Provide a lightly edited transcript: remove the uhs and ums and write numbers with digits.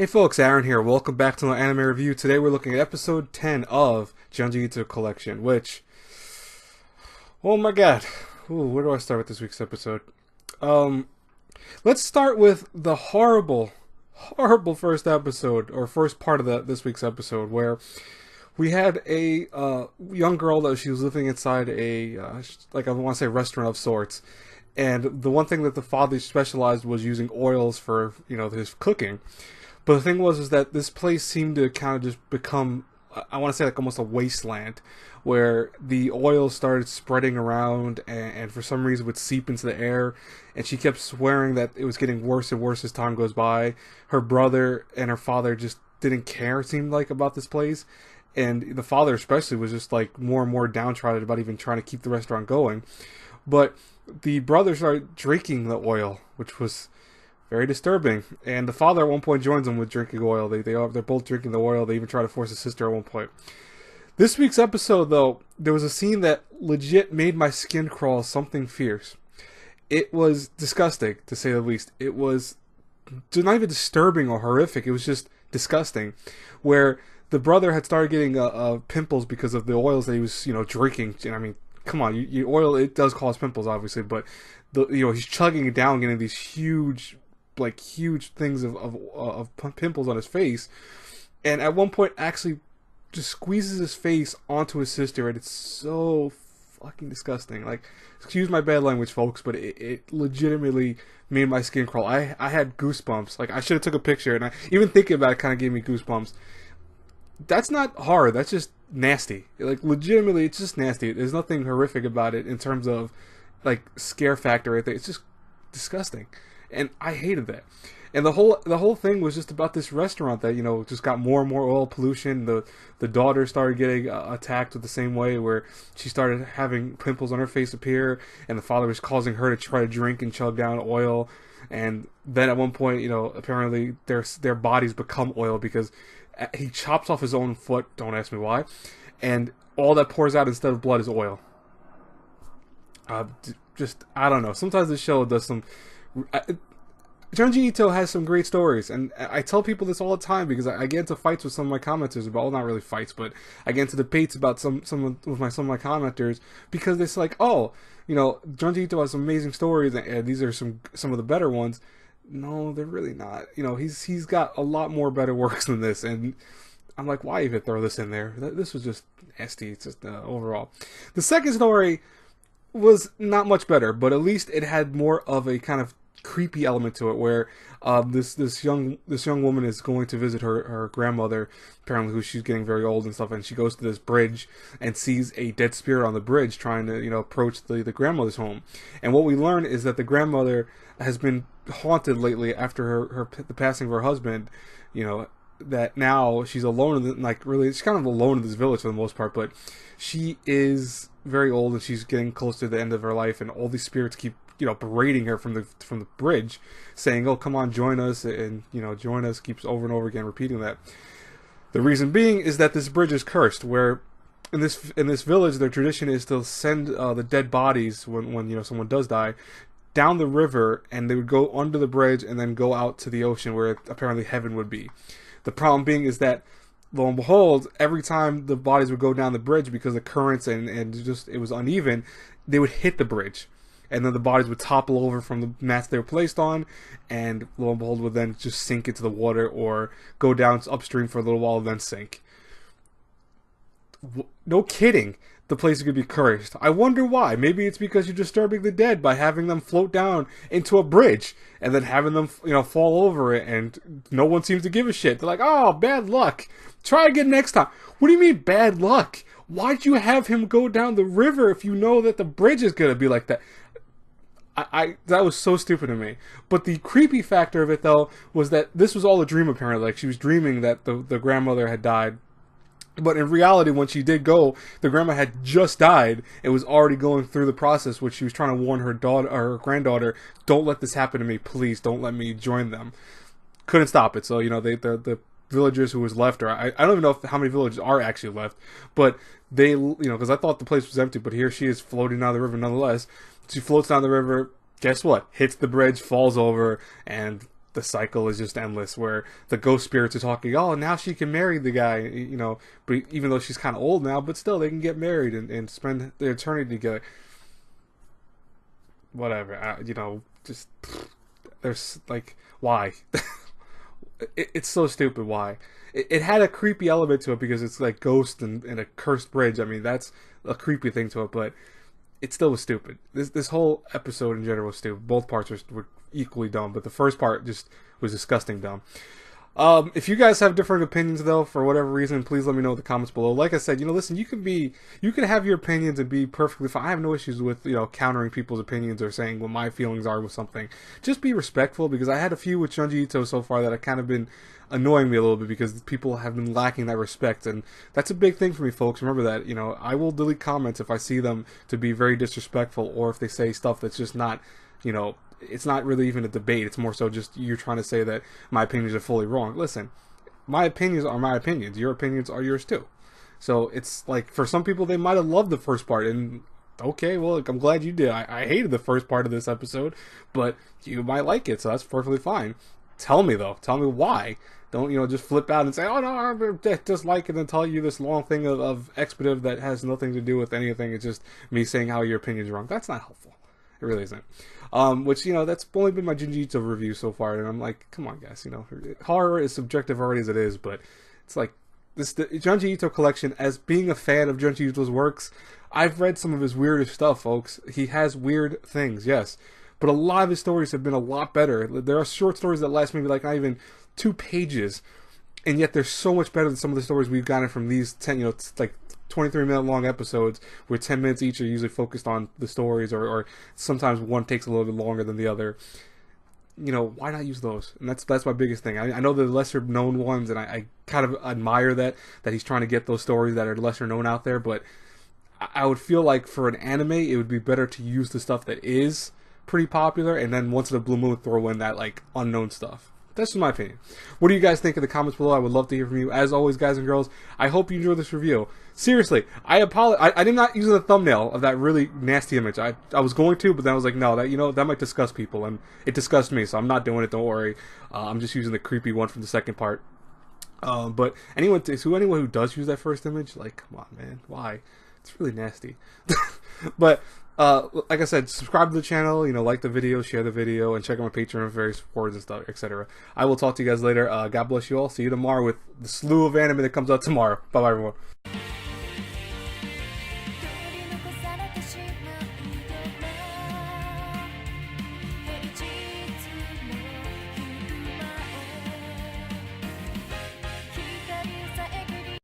Hey folks, Aaron here. Welcome back to my anime review. Today we're looking at episode 10 of Junji Ito Collection, which... oh my god. Ooh, where do I start with this week's episode? Let's start with the horrible first episode, or first part of this week's episode, where we had a young girl that she was living inside a, like I want to say restaurant of sorts. And the one thing that the father specialized was using oils for, his cooking. But the thing is that this place seemed to kind of just become, I want to say like almost a wasteland, where the oil started spreading around and for some reason would seep into the air. And she kept swearing that it was getting worse and worse as time goes by. Her brother and her father just didn't care, it seemed like, about this place. And the father especially was just like more and more downtrodden about even trying to keep the restaurant going. But the brother started drinking the oil, which was very disturbing. And the father at one point joins them with drinking oil. They're both drinking the oil. They even try to force his sister at one point. This week's episode, though, there was a scene that legit made my skin crawl something fierce. It was disgusting, to say the least. It was not even disturbing or horrific. It was just disgusting. Where the brother had started getting pimples because of the oils that he was, drinking. And I mean, come on, you oil, it does cause pimples, obviously, but he's chugging it down, getting these huge things of pimples on his face, and at one point actually just squeezes his face onto his sister, and it's so fucking disgusting. Like, excuse my bad language, folks, but it legitimately made my skin crawl. I had goosebumps. Like, I should have took a picture, and even thinking about it kind of gave me goosebumps. That's not horror, that's just nasty. Like, legitimately, it's just nasty. There's nothing horrific about it in terms of, like, scare factor or anything. It's just disgusting. And I hated that. And the whole thing was just about this restaurant that, just got more and more oil pollution. The daughter started getting attacked with the same way, where she started having pimples on her face appear, and the father was causing her to try to drink and chug down oil. And then at one point, apparently their bodies become oil because he chops off his own foot, don't ask me why, and all that pours out instead of blood is oil. I don't know. Sometimes this show does some... Junji Ito has some great stories, and I tell people this all the time because I get into fights with some of my commenters about, well, not really fights, but I get into debates about some of my commenters because it's like, oh, Junji Ito has some amazing stories, and these are some of the better ones. No, they're really not. He's got a lot more better works than this, and I'm like, why even throw this in there? This was just nasty. It's just overall. The second story was not much better, but at least it had more of a kind of creepy element to it, where this young woman is going to visit her grandmother, apparently, who she's getting very old and stuff, and she goes to this bridge and sees a dead spirit on the bridge trying to approach the grandmother's home. And what we learn is that the grandmother has been haunted lately after the passing of her husband. That now she's alone she's kind of alone in this village for the most part, but she is very old and she's getting close to the end of her life, and all these spirits keep berating her from the bridge, saying, "Oh, come on, join us," and join us, keeps over and over again repeating that. The reason being is that this bridge is cursed, where in this village their tradition is to send the dead bodies when someone does die down the river, and they would go under the bridge and then go out to the ocean where apparently heaven would be. The problem being is that, lo and behold, every time the bodies would go down the bridge, because the currents and just it was uneven, they would hit the bridge. And then the bodies would topple over from the mats they were placed on, and lo and behold, would then just sink into the water or go down upstream for a little while and then sink. No kidding, the place could be cursed. I wonder why. Maybe it's because you're disturbing the dead by having them float down into a bridge and then having them, fall over it, and no one seems to give a shit. They're like, oh, bad luck. Try again next time. What do you mean bad luck? Why'd you have him go down the river if you know that the bridge is gonna be like that? That was so stupid to me. But the creepy factor of it, though, was that this was all a dream, apparently. Like, she was dreaming that the grandmother had died. But in reality, when she did go, the grandma had just died. It was already going through the process, which she was trying to warn her daughter or her granddaughter, don't let this happen to me, please. Don't let me join them. Couldn't stop it. So, the villagers who was left, or I don't even know how many villagers are actually left, but they, because I thought the place was empty, but here she is floating down the river nonetheless. She floats down the river, guess what? Hits the bridge, falls over, and the cycle is just endless, where the ghost spirits are talking, oh, now she can marry the guy, you know, but even though she's kind of old now, but still they can get married and spend their eternity together. Whatever, you know, just, there's, like, why? It's so stupid, why? It had a creepy element to it because it's like ghost and a cursed bridge. I mean, that's a creepy thing to it, but it still was stupid. This whole episode in general was stupid. Both parts were equally dumb, but the first part just was disgusting dumb. If you guys have different opinions, though, for whatever reason, please let me know in the comments below. Like I said, you know, listen, you can have your opinions and be perfectly fine. I have no issues with, you know, countering people's opinions or saying what my feelings are with something. Just be respectful, because I had a few with Junji Ito so far that have kind of been annoying me a little bit, because people have been lacking that respect, and that's a big thing for me, folks. Remember that, you know, I will delete comments if I see them to be very disrespectful, or if they say stuff that's just not, you know, it's not really even a debate. It's more so just you're trying to say that my opinions are fully wrong. Listen, my opinions are my opinions. Your opinions are yours too. So it's like, for some people, they might have loved the first part, and okay, well, I'm glad you did. I hated the first part of this episode, but you might like it, so that's perfectly fine. Tell me, though. Tell me why. Don't, you know, just flip out and say, oh, no, I just like it, and tell you this long thing of expletive that has nothing to do with anything. It's just me saying how your opinion's wrong. That's not helpful. It really isn't. Which, you know, that's only been my Junji Ito review so far, and I'm like, come on, guys, you know, horror is subjective already as it is, but it's like, the Junji Ito Collection, as being a fan of Junji Ito's works, I've read some of his weirdest stuff, folks. He has weird things, yes, but a lot of his stories have been a lot better. There are short stories that last maybe like not even 2 pages, and yet they're so much better than some of the stories we've gotten from these 10, you know, like 23-minute long episodes, where 10 minutes each are usually focused on the stories, or sometimes one takes a little bit longer than the other. You know, why not use those? And that's my biggest thing. I know the lesser known ones, and I kind of admire that he's trying to get those stories that are lesser known out there, but I would feel like for an anime, it would be better to use the stuff that is pretty popular, and then once in a blue moon throw in that like unknown stuff. That's just my opinion. What do you guys think in the comments below? I would love to hear from you. As always, guys and girls, I hope you enjoyed this review. Seriously, I apologize. I did not use the thumbnail of that really nasty image. I was going to, but then I was like, no, that, you know, that might disgust people, and it disgusts me, so I'm not doing it. Don't worry. I'm just using the creepy one from the second part. But anyone who does use that first image, like, come on, man, why? It's really nasty. But like I said, subscribe to the channel, you know, like the video, share the video, and check out my Patreon for various rewards and stuff, etc. I will talk to you guys later. God bless you all. See you tomorrow with the slew of anime that comes out tomorrow. Bye-bye, everyone.